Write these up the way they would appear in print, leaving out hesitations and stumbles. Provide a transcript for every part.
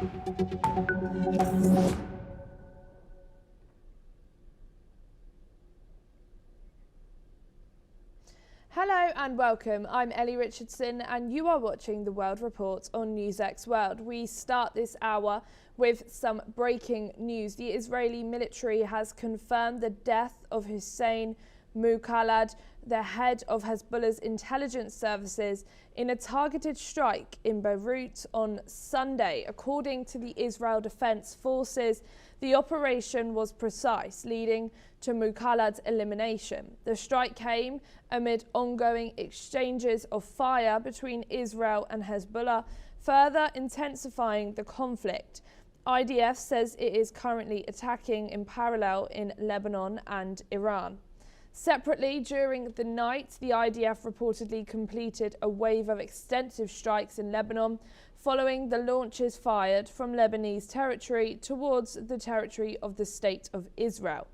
Hello and welcome. I'm Ellie Richardson and you are watching the World Report on NewsX World. We start this hour with some breaking news. The Israeli military has confirmed the death of Hussein Mukallad, the head of Hezbollah's intelligence services, in a targeted strike in Beirut on Sunday. According to the Israel Defense Forces, the operation was precise, leading to Mukallad's elimination. The strike came amid ongoing exchanges of fire between Israel and Hezbollah, further intensifying the conflict. IDF says it is currently attacking in parallel in Lebanon and Iran. Separately, during the night, the IDF reportedly completed a wave of extensive strikes in Lebanon following the launches fired from Lebanese territory towards the territory of the State of Israel.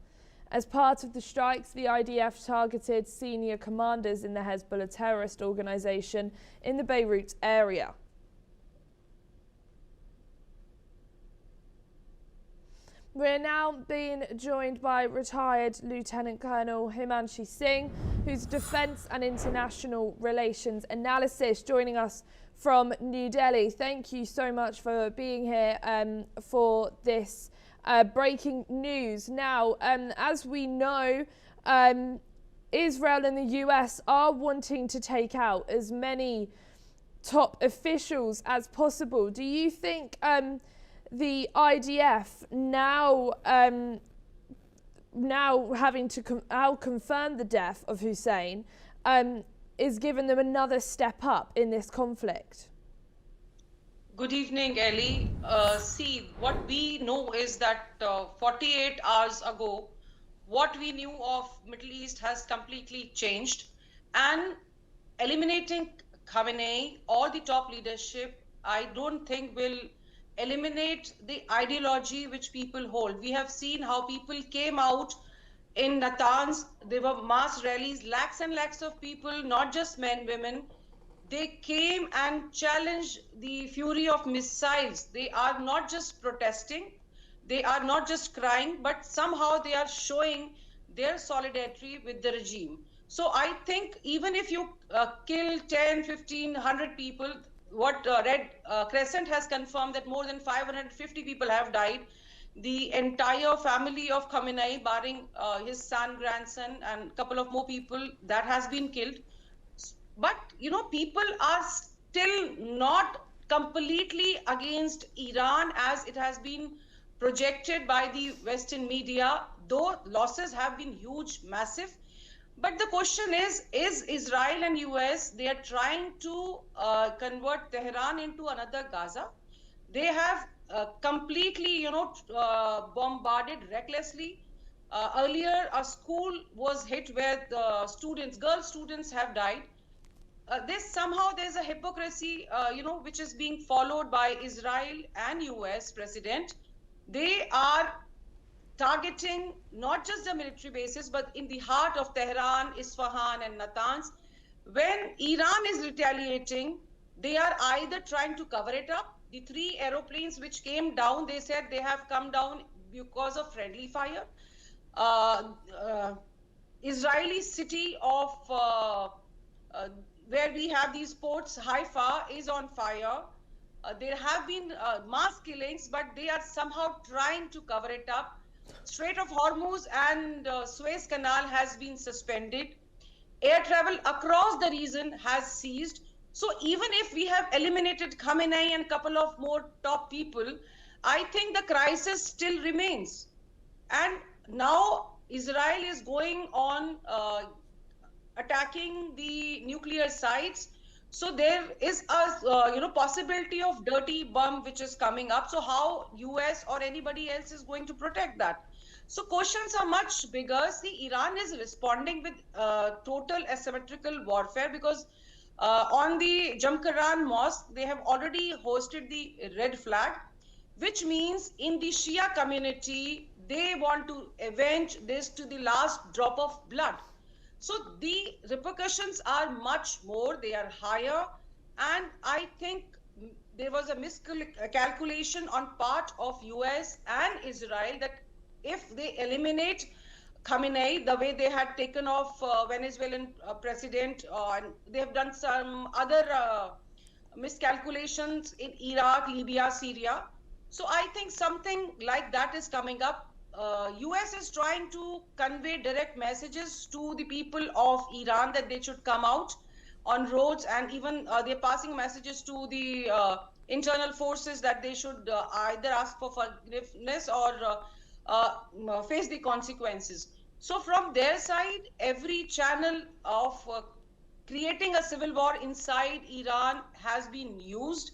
As part of the strikes, the IDF targeted senior commanders in the Hezbollah terrorist organization in the Beirut area. We're now being joined by retired Lieutenant Colonel Himanshi Singh, who's Defence and International Relations Analyst, joining us from New Delhi. Thank you so much for being here for this breaking news. Now, as we know, Israel and the US are wanting to take out as many top officials as possible. Do you think the IDF now having to confirm the death of Hussein is giving them another step up in this conflict? Good evening, Ellie. See, what we know is that 48 hours ago, what we knew of Middle East has completely changed, and eliminating Khamenei or the top leadership, I don't think will eliminate the ideology which people hold. We have seen how people came out in Natanz. There were mass rallies, lakhs and lakhs of people, not just men, women. They came and challenged the fury of missiles. They are not just protesting, they are not just crying, but somehow they are showing their solidarity with the regime. So I think even if you kill 10, 15, 100 people, what Red Crescent has confirmed that more than 550 people have died. The entire family of Khamenei, barring his son, grandson, and a couple of more people, that has been killed. But, you know, people are still not completely against Iran as it has been projected by the Western media, though losses have been huge, massive. But the question is Israel and US, they are trying to convert Tehran into another Gaza. They have completely, bombarded recklessly. Earlier, a school was hit where the girl students have died. There's a hypocrisy, which is being followed by Israel and US president. They are targeting not just the military bases, but in the heart of Tehran, Isfahan, and Natanz. When Iran is retaliating, they are either trying to cover it up. The 3 aeroplanes which came down, they said they have come down because of friendly fire. Israeli city of where we have these ports, Haifa, is on fire. There have been mass killings, but they are somehow trying to cover it up. Strait of Hormuz and Suez Canal has been suspended. Air travel across the region has ceased. So even if we have eliminated Khamenei and a couple of more top people, I think the crisis still remains. And now Israel is going on attacking the nuclear sites. So there is a possibility of dirty bomb which is coming up. So how US or anybody else is going to protect that? So questions are much bigger. See, Iran is responding with total asymmetrical warfare because on the Jamkaran mosque, they have already hosted the red flag, which means in the Shia community, they want to avenge this to the last drop of blood. So the repercussions are much more, they are higher, and I think there was a miscalculation on part of US and Israel that if they eliminate Khamenei, the way they had taken off Venezuelan president, and they have done some other miscalculations in Iraq, Libya, Syria. So I think something like that is coming up. US is trying to convey direct messages to the people of Iran that they should come out on roads, and even they're passing messages to the internal forces that they should either ask for forgiveness or face the consequences. So from their side, every channel of creating a civil war inside Iran has been used.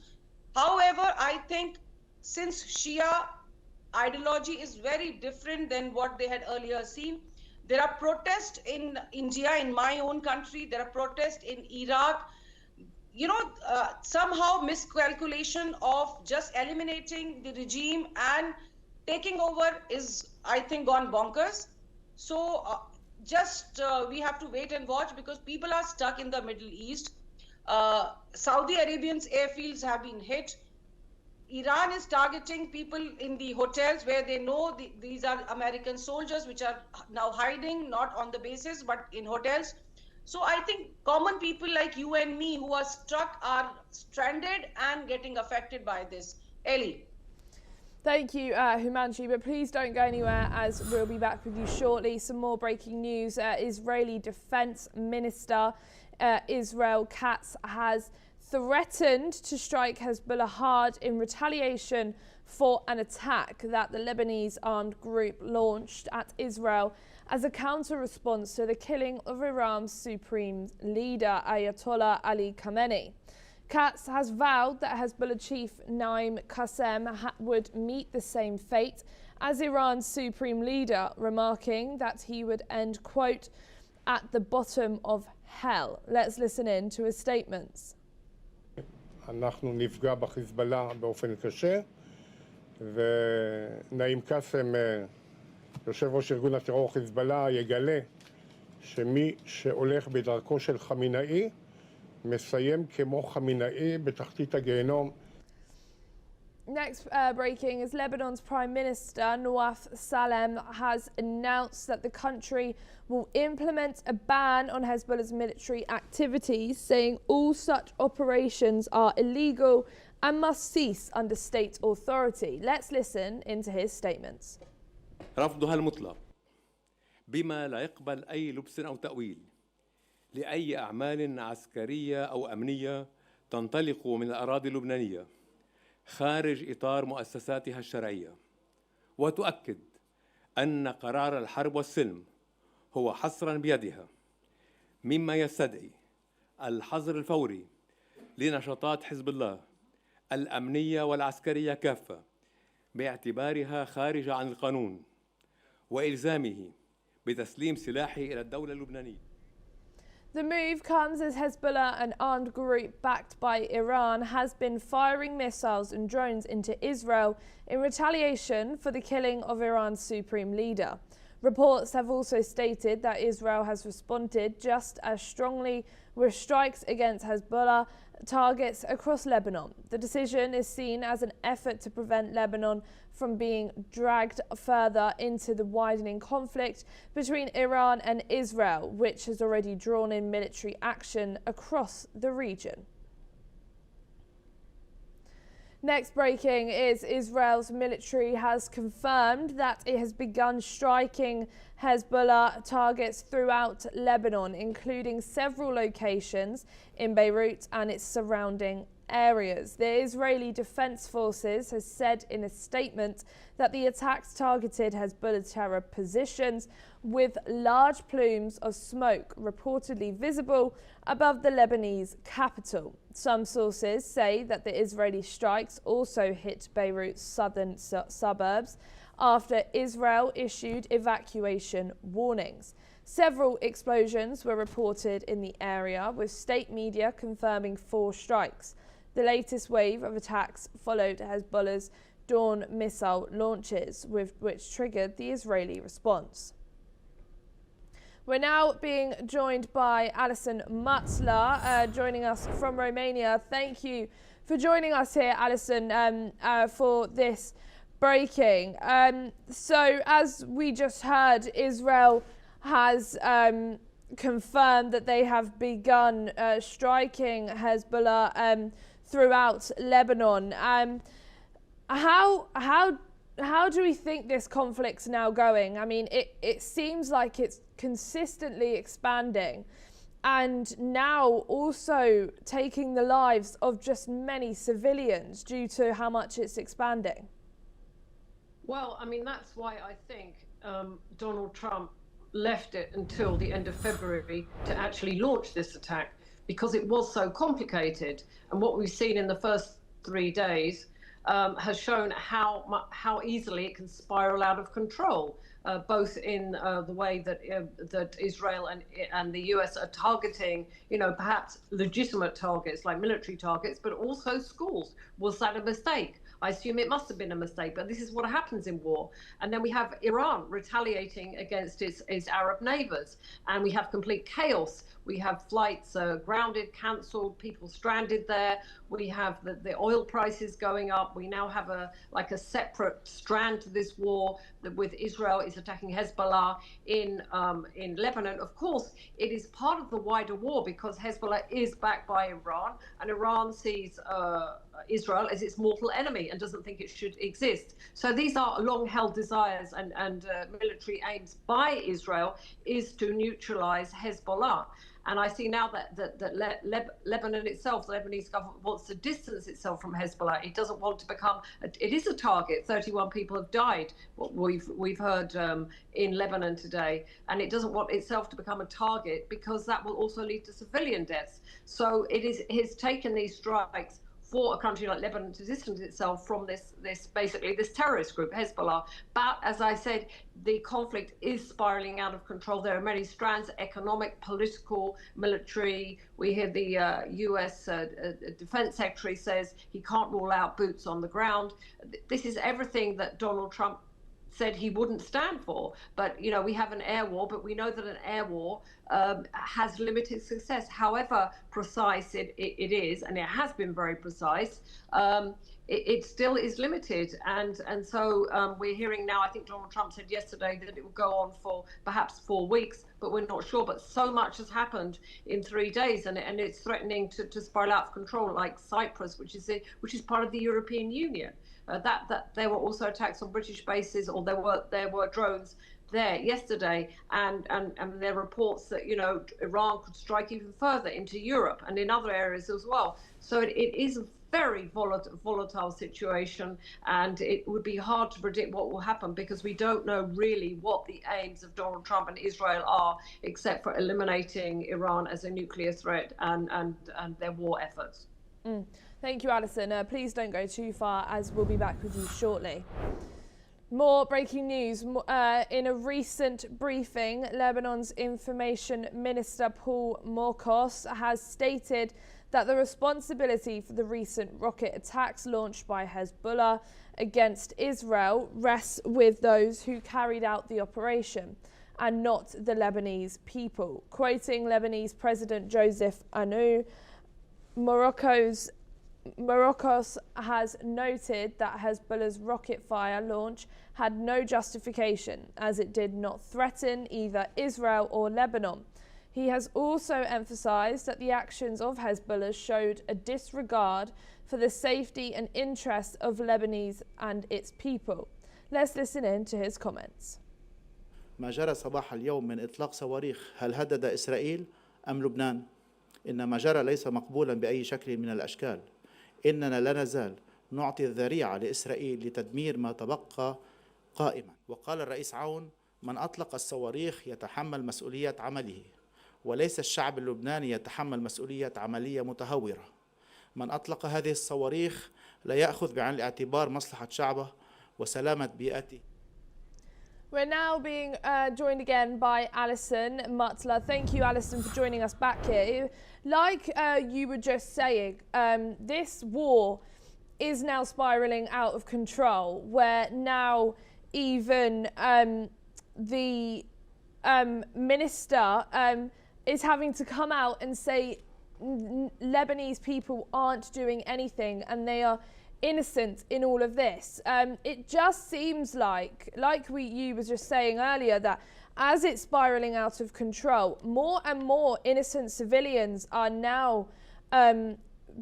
However, I think since Shia ideology is very different than what they had earlier seen, there are protests in India, in my own country, there are protests in Iraq. You know, somehow miscalculation of just eliminating the regime and taking over is, I think, gone bonkers. So we have to wait and watch, because people are stuck in the Middle East. Saudi Arabians' airfields have been hit. Iran is targeting people in the hotels where they know these are American soldiers, which are now hiding, not on the bases, but in hotels. So I think common people like you and me who are stuck are stranded and getting affected by this. Ellie. Thank you, Humanshi, but please don't go anywhere, as we'll be back with you shortly. Some more breaking news. Israeli Defense Minister Israel Katz has threatened to strike Hezbollah hard in retaliation for an attack that the Lebanese armed group launched at Israel as a counter-response to the killing of Iran's supreme leader, Ayatollah Ali Khamenei. Katz has vowed that Hezbollah chief Naim Qassem would meet the same fate as Iran's supreme leader, remarking that he would end, quote, at the bottom of hell. Let's listen in to his statements. אנחנו נפגע בחיזבאללה באופן קשה, ונעים קאסם, יושב ראש ארגון הטרור חיזבאללה, יגלה שמי שהולך בדרכו של חמינאי מסיים כמו חמינאי בתחתית הגיהנום. Next breaking is Lebanon's Prime Minister Nawaf Salem has announced that the country will implement a ban on Hezbollah's military activities, saying all such operations are illegal and must cease under state authority. Let's listen into his statements. رفضها المطلق بما لا يقبل أي لبس أو تأويل لأي أعمال عسكرية أو أمنية تنطلق من الأراضي اللبنانية خارج إطار مؤسساتها الشرعية، وتؤكد أن قرار الحرب والسلم هو حصراً بيدها، مما يستدعي الحظر الفوري لنشاطات حزب الله الأمنية والعسكرية كافة باعتبارها خارجة عن القانون وإلزامه بتسليم سلاحه إلى الدولة اللبنانية. The move comes as Hezbollah, an armed group backed by Iran, has been firing missiles and drones into Israel in retaliation for the killing of Iran's supreme leader. Reports have also stated that Israel has responded just as strongly with strikes against Hezbollah targets across Lebanon. The decision is seen as an effort to prevent Lebanon from being dragged further into the widening conflict between Iran and Israel, which has already drawn in military action across the region. Next breaking is Israel's military has confirmed that it has begun striking Hezbollah targets throughout Lebanon, including several locations in Beirut and its surrounding areas. The Israeli Defense Forces has said in a statement that the attacks targeted Hezbollah terror positions with large plumes of smoke reportedly visible above the Lebanese capital. Some sources say that the Israeli strikes also hit Beirut's southern suburbs after Israel issued evacuation warnings. Several explosions were reported in the area, with state media confirming 4 strikes. The latest wave of attacks followed Hezbollah's Dawn missile launches, which triggered the Israeli response. We're now being joined by Alison Mutzler, joining us from Romania. Thank you for joining us here, Alison, for this breaking. So as we just heard, Israel has confirmed that they have begun striking Hezbollah throughout Lebanon. How do we think this conflict's now going? I mean, it seems like it's consistently expanding and now also taking the lives of just many civilians due to how much it's expanding. Well, I mean, that's why I think Donald Trump left it until the end of February to actually launch this attack, because it was so complicated. And what we've seen in the first 3 days has shown how easily it can spiral out of control, both in the way that Israel and the US are targeting, perhaps legitimate targets like military targets, but also schools. Was that a mistake? I assume it must have been a mistake, but this is what happens in war. And then we have Iran retaliating against its Arab neighbors, and we have complete chaos. We have flights grounded, cancelled, people stranded there. We have the oil prices going up. We now have a separate strand to this war with Israel is attacking Hezbollah in Lebanon. Of course, it is part of the wider war because Hezbollah is backed by Iran, and Iran sees Israel as its mortal enemy and doesn't think it should exist. So these are long-held desires and military aims by Israel is to neutralize Hezbollah. And I see now that Lebanon itself, the Lebanese government, wants to distance itself from Hezbollah. It doesn't want to become. It is a target. 31 people have died. What we've heard in Lebanon today, and it doesn't want itself to become a target because that will also lead to civilian deaths. So it's taken these strikes for a country like Lebanon to distance itself from this terrorist group, Hezbollah. But as I said, the conflict is spiraling out of control. There are many strands: economic, political, military. We hear the US Defense Secretary says he can't rule out boots on the ground. This is everything that Donald Trump said he wouldn't stand for. But we have an air war, but we know that an air war has limited success. However precise it is, and it has been very precise, it still is limited. And so we're hearing now, I think Donald Trump said yesterday that it will go on for perhaps 4 weeks, but we're not sure. But so much has happened in 3 days, and it's threatening to spiral out of control, like Cyprus, which is part of the European Union. That there were also attacks on British bases, or there were drones there yesterday, and there are reports that Iran could strike even further into Europe and in other areas as well. So it is a very volatile situation, and it would be hard to predict what will happen because we don't know really what the aims of Donald Trump and Israel are, except for eliminating Iran as a nuclear threat and their war efforts. Thank you, Alison. Please don't go too far, as we'll be back with you shortly. More breaking news. In a recent briefing, Lebanon's Information Minister Paul Morkos has stated that the responsibility for the recent rocket attacks launched by Hezbollah against Israel rests with those who carried out the operation and not the Lebanese people. Quoting Lebanese President Joseph Aoun, Morocco's has noted that Hezbollah's rocket fire launch had no justification, as it did not threaten either Israel or Lebanon. He has also emphasized that the actions of Hezbollah showed a disregard for the safety and interests of Lebanese and its people. Let's listen in to his comments. ما جرى صباح اليوم من إطلاق صواريخ هل هدد إسرائيل أم لبنان؟ إن ما جرى ليس مقبولا بأي شكل من الأشكال. إننا لا نزال نعطي الذريعة لإسرائيل لتدمير ما تبقى قائما. وقال الرئيس عون: من أطلق الصواريخ يتحمل مسؤولية عمله، وليس الشعب اللبناني يتحمل مسؤولية عملية متهورة. من أطلق هذه الصواريخ لا يأخذ بعين الاعتبار مصلحة شعبه وسلامة بيئته. We're now being joined again by Alison Mutler. Thank you, Alison, for joining us back here. Like you were just saying, this war is now spiraling out of control, where now even the minister is having to come out and say Lebanese people aren't doing anything and they are innocent in all of this. It just seems like you was just saying earlier, that as it's spiraling out of control, more and more innocent civilians are now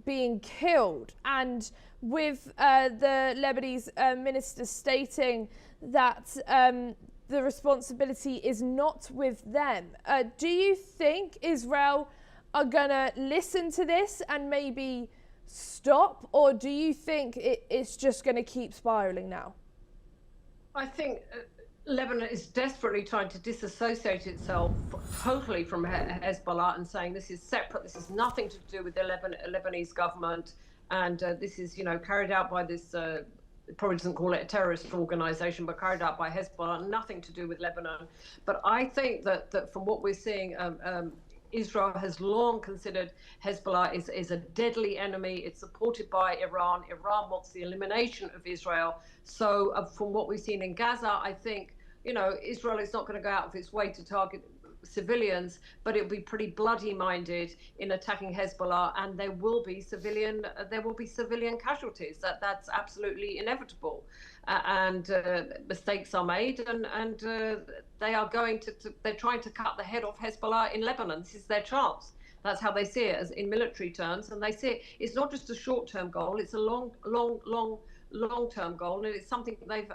being killed. And with the Lebanese minister stating that the responsibility is not with them. Do you think Israel are going to listen to this and maybe stop, or do you think it's just going to keep spiraling now? I think Lebanon is desperately trying to disassociate itself totally from Hezbollah and saying this is separate, this is nothing to do with the Lebanese government, and this is, carried out by this, probably doesn't call it a terrorist organization, but carried out by Hezbollah, nothing to do with Lebanon. But I think that from what we're seeing, Israel has long considered Hezbollah is a deadly enemy. It's supported by Iran. Iran wants the elimination of Israel. So from what we've seen in Gaza, I think, Israel is not going to go out of its way to target civilians, but it'll be pretty bloody minded in attacking Hezbollah, and there will be civilian casualties. That's absolutely inevitable. And mistakes are made, and they are they're trying to cut the head off Hezbollah in Lebanon. This is their chance. That's how they see it, as in military terms, and they see it's not just a short-term goal; it's a long-term goal, and it's something they've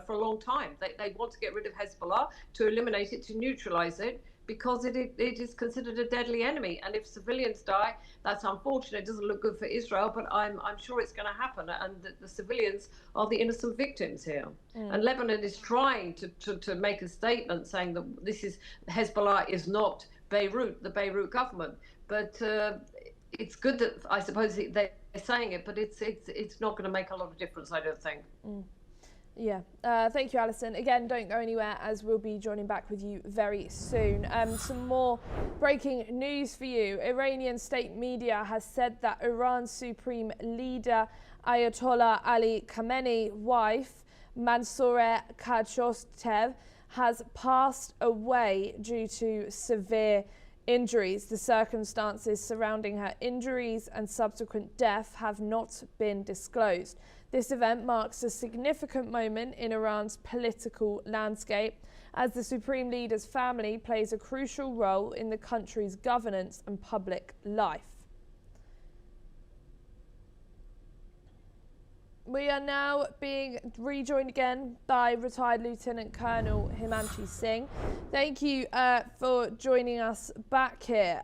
for a long time. They want to get rid of Hezbollah, to eliminate it, to neutralize it, because it is considered a deadly enemy. And if civilians die, that's unfortunate. It doesn't look good for Israel, but I'm sure it's going to happen. And the civilians are the innocent victims here. And Lebanon is trying to make a statement saying that Hezbollah is not Beirut, the Beirut government. But it's good that, I suppose, they're saying it, but it's not going to make a lot of difference, I don't think. Yeah, thank you, Alison. Again, don't go anywhere, as we'll be joining back with you very soon. Some more breaking news for you. Iranian state media has said that Iran's supreme leader, Ayatollah Ali Khamenei's wife, Mansoureh Khashoggi, has passed away due to severe injuries. The circumstances surrounding her injuries and subsequent death have not been disclosed. This event marks a significant moment in Iran's political landscape, as the Supreme Leader's family plays a crucial role in the country's governance and public life. We are now being rejoined again by retired Lieutenant Colonel Himanshi Singh. Thank you for joining us back here.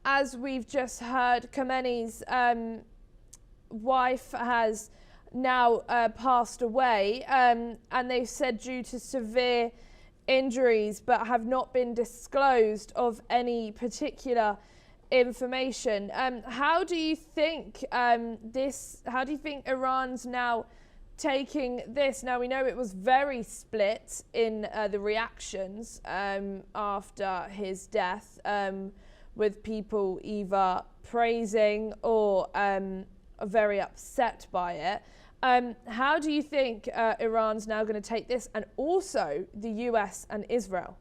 As we've just heard, Khamenei's wife has now passed away, and they've said due to severe injuries, but have not been disclosed of any particular information. How do you think how do you think Iran's now taking this? Now, we know it was very split in the reactions after his death, with people either praising or very upset by it. How do you think Iran's now going to take this, and also the US and Israel?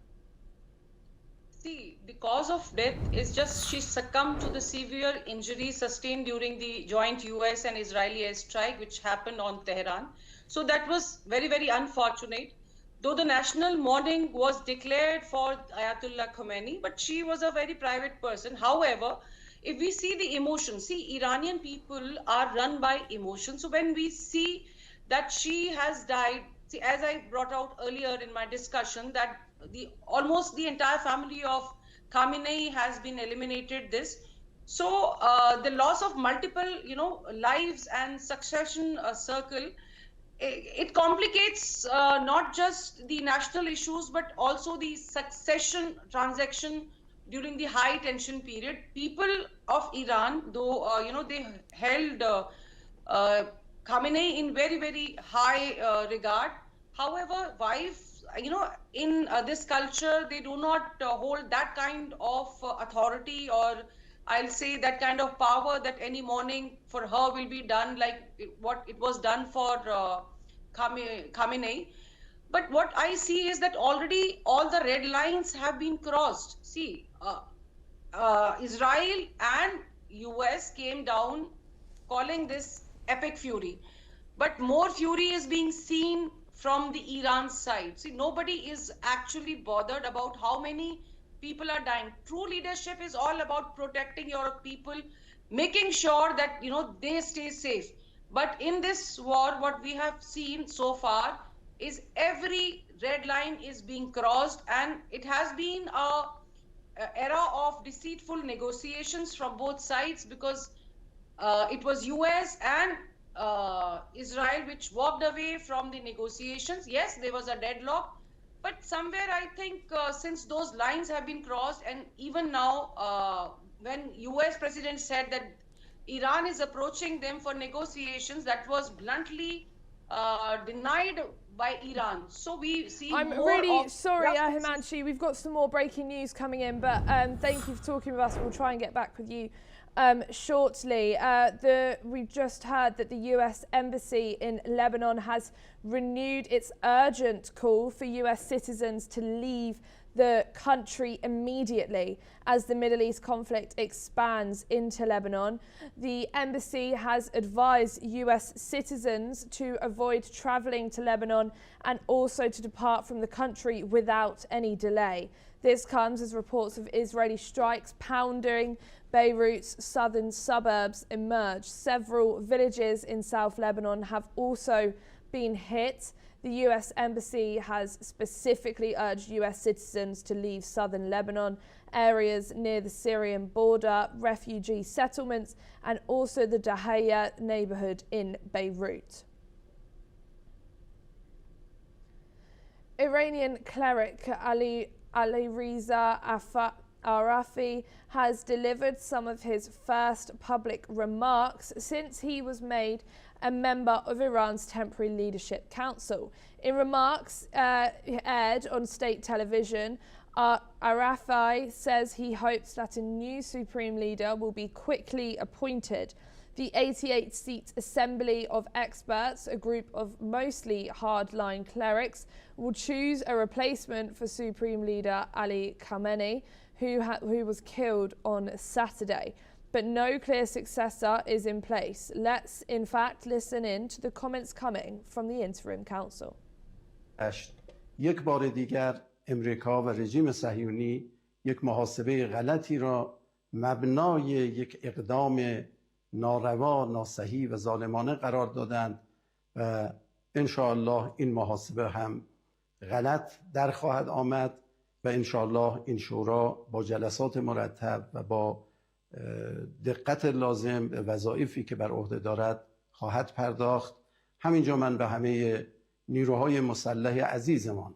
See, the cause of death is just she succumbed to the severe injuries sustained during the joint US and Israeli airstrike, which happened on Tehran. So that was very, very unfortunate. Though the national mourning was declared for Ayatollah Khamenei, but she was a very private person. However, if we see the emotion, Iranian people are run by emotion. So when we see that she has died, as I brought out earlier in my discussion, that almost the entire family of Khamenei has been eliminated. So the loss of multiple, lives and succession circle, it complicates not just the national issues, but also the succession transaction during the high tension period. People of Iran, though, they held Khamenei in very, very high regard. However, wives, in this culture, they do not hold that kind of authority, or I'll say that kind of power, that any mourning for her will be done like what it was done for Khamenei. But what I see is that already all the red lines have been crossed. See, Israel and US came down calling this epic fury. But more fury is being seen from the Iran side. See, nobody is actually bothered about how many people are dying. True leadership is all about protecting your people, making sure that they stay safe. But in this war, what we have seen so far is every red line is being crossed, and it has been a era of deceitful negotiations from both sides, because it was US and Israel which walked away from the negotiations. Yes, there was a deadlock, but somewhere I think since those lines have been crossed, and even now when US president said that Iran is approaching them for negotiations, that was bluntly denied by Iran. So we see I'm more really of sorry, Himanshi. We've got some more breaking news coming in, but thank you for talking with us. We'll try and get back with you shortly. We've just heard that the US Embassy in Lebanon has renewed its urgent call for US citizens to leave the country immediately as the Middle East conflict expands into Lebanon. The embassy has advised US citizens to avoid travelling to Lebanon and also to depart from the country without any delay. This comes as reports of Israeli strikes pounding Beirut's southern suburbs emerge. Several villages in South Lebanon have also been hit. The US Embassy has specifically urged US citizens to leave southern Lebanon, areas near the Syrian border, refugee settlements, and also the Dahaya neighborhood in Beirut. Iranian cleric Ali Reza Arafi has delivered some of his first public remarks since he was made a member of Iran's Temporary Leadership Council. In remarks aired on state television, Arafi says he hopes that a new supreme leader will be quickly appointed. The 88-seat Assembly of Experts, a group of mostly hardline clerics, will choose a replacement for Supreme Leader Ali Khamenei, who was killed on Saturday. But no clear successor is in place. Let's, in fact, listen in to the comments coming from the Interim Council. یک بار دیگر امریکا و رژیم صهیونی یک محاسبه غلطی را مبنای یک اقدام ناروا، ناصحیح و ظالمانه قرار دادند و ان شاء الله این محاسبه هم غلط در خواهد آمد و ان شاء الله این شورا با جلسات مرتب و با دقت لازم به وظایفی که بر عهده دارد خواهد پرداخت. همینجا من به همه نیروهای مسلح عزیزمان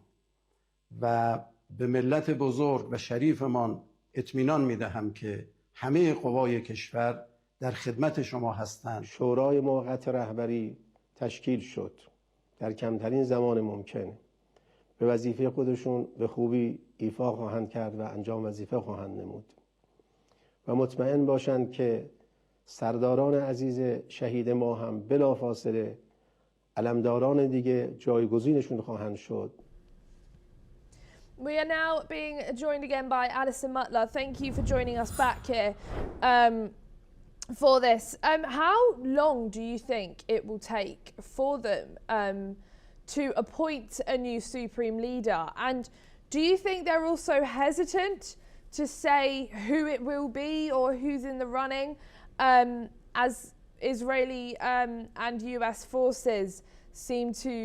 و به ملت بزرگ و شریفمان اطمینان میدهم که همه قوای کشور در خدمت شما هستند. شورای موقت رهبری تشکیل شد. در کمترین زمان ممکن به وظیفه خودشون به خوبی ایفا خواهند کرد و انجام وظیفه خواهند نمود و مطمئن باشند که سرداران عزیز شهید ما هم بلافاصله علمداران دیگه جایگزینشون خواهند شد. We are now being joined again by Alison Mutler. Thank you for joining us back here for this. How long do you think it will take for them to appoint a new supreme leader? And do you think they're also hesitant to say who it will be or who's in the running, as Israeli and US forces seem to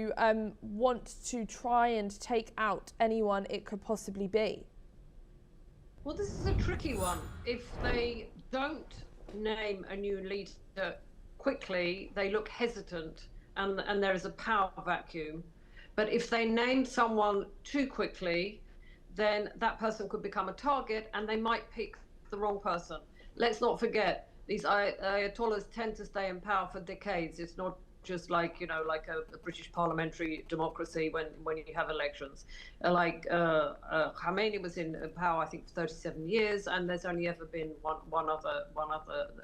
want to try and take out anyone it could possibly be? Well, this is a tricky one. If they don't name a new leader quickly, they look hesitant and there is a power vacuum. But if they name someone too quickly, then that person could become a target and they might pick the wrong person. Let's not forget, these Ayatollahs tend to stay in power for decades. It's not just like, like a British parliamentary democracy when you have elections. Khamenei was in power, I think, for 37 years, and there's only ever been one other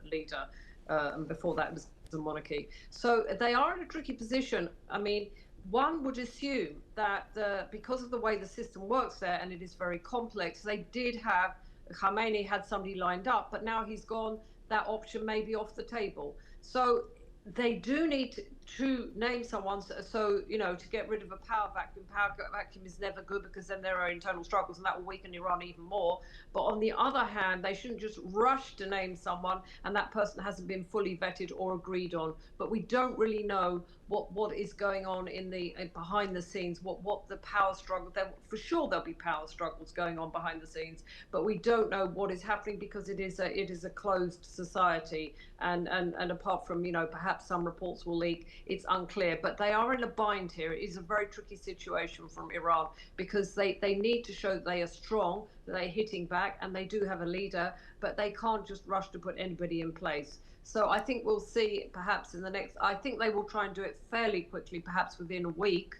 leader, and before that was the monarchy. So they are in a tricky position. I mean, one would assume that because of the way the system works there, and it is very complex, they did have Khamenei had somebody lined up, but now he's gone. That option may be off the table. So they do need to name someone, so you know, to get rid of a power vacuum. Power vacuum is never good because then there are internal struggles and that will weaken Iran even more. But on the other hand, they shouldn't just rush to name someone and that person hasn't been fully vetted or agreed on. But we don't really know what is going on in the behind the scenes, what the power struggle. For sure there'll be power struggles going on behind the scenes, but we don't know what is happening because it is a closed society, and apart from, you know, perhaps some reports will leak, it's unclear. But they are in a bind here. It is a very tricky situation from Iran because they need to show that they are strong, that they're hitting back, and they do have a leader, but they can't just rush to put anybody in place. So I think we'll see perhaps in the next, I think they will try and do it fairly quickly, perhaps within a week,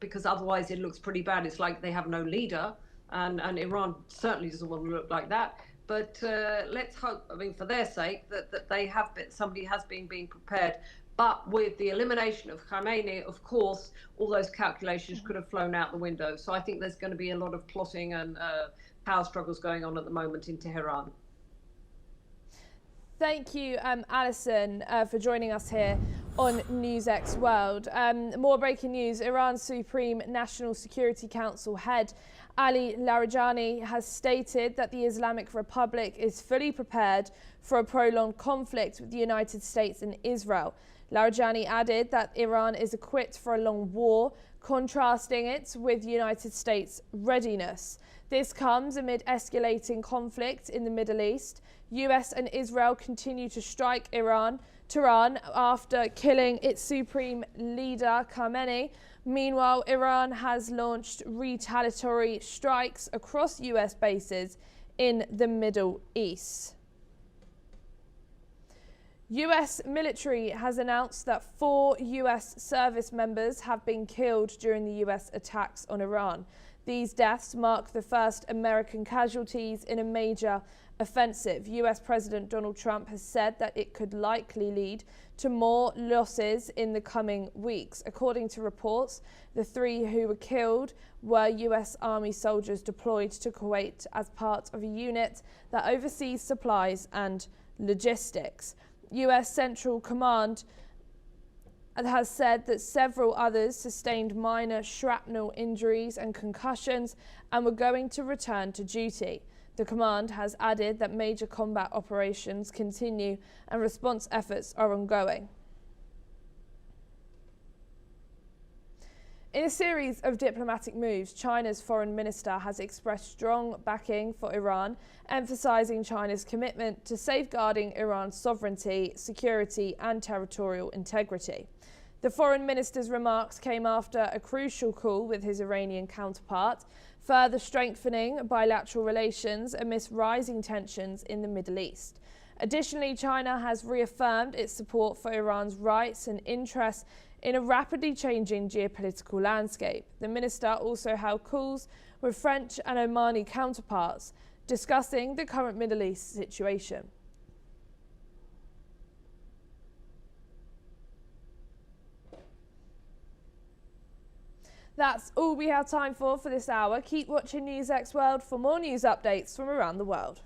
because otherwise it looks pretty bad. It's like they have no leader, and Iran certainly doesn't want to look like that. But let's hope, I mean, for their sake, that they have been, somebody has been being prepared. But with the elimination of Khamenei, of course, all those calculations could have flown out the window. So I think there's going to be a lot of plotting and power struggles going on at the moment in Tehran. Thank you, Alison, for joining us here on NewsX World. More breaking news. Iran's Supreme National Security Council head, Ali Larijani, has stated that the Islamic Republic is fully prepared for a prolonged conflict with the United States and Israel. Larijani added that Iran is equipped for a long war, contrasting it with the United States' readiness. This comes amid escalating conflict in the Middle East. US and Israel continue to strike Tehran after killing its supreme leader, Khamenei. Meanwhile, Iran has launched retaliatory strikes across US bases in the Middle East. US military has announced that 4 US service members have been killed during the US attacks on Iran. These deaths mark the first American casualties in a major offensive. US President Donald Trump has said that it could likely lead to more losses in the coming weeks. According to reports, the 3 who were killed were US Army soldiers deployed to Kuwait as part of a unit that oversees supplies and logistics. US Central Command has said that several others sustained minor shrapnel injuries and concussions and were going to return to duty. The command has added that major combat operations continue and response efforts are ongoing. In a series of diplomatic moves, China's foreign minister has expressed strong backing for Iran, emphasizing China's commitment to safeguarding Iran's sovereignty, security, and territorial integrity. The foreign minister's remarks came after a crucial call with his Iranian counterpart, further strengthening bilateral relations amidst rising tensions in the Middle East. Additionally, China has reaffirmed its support for Iran's rights and interests in a rapidly changing geopolitical landscape. The minister also held calls with French and Omani counterparts, discussing the current Middle East situation. That's all we have time for this hour. Keep watching NewsX World for more news updates from around the world.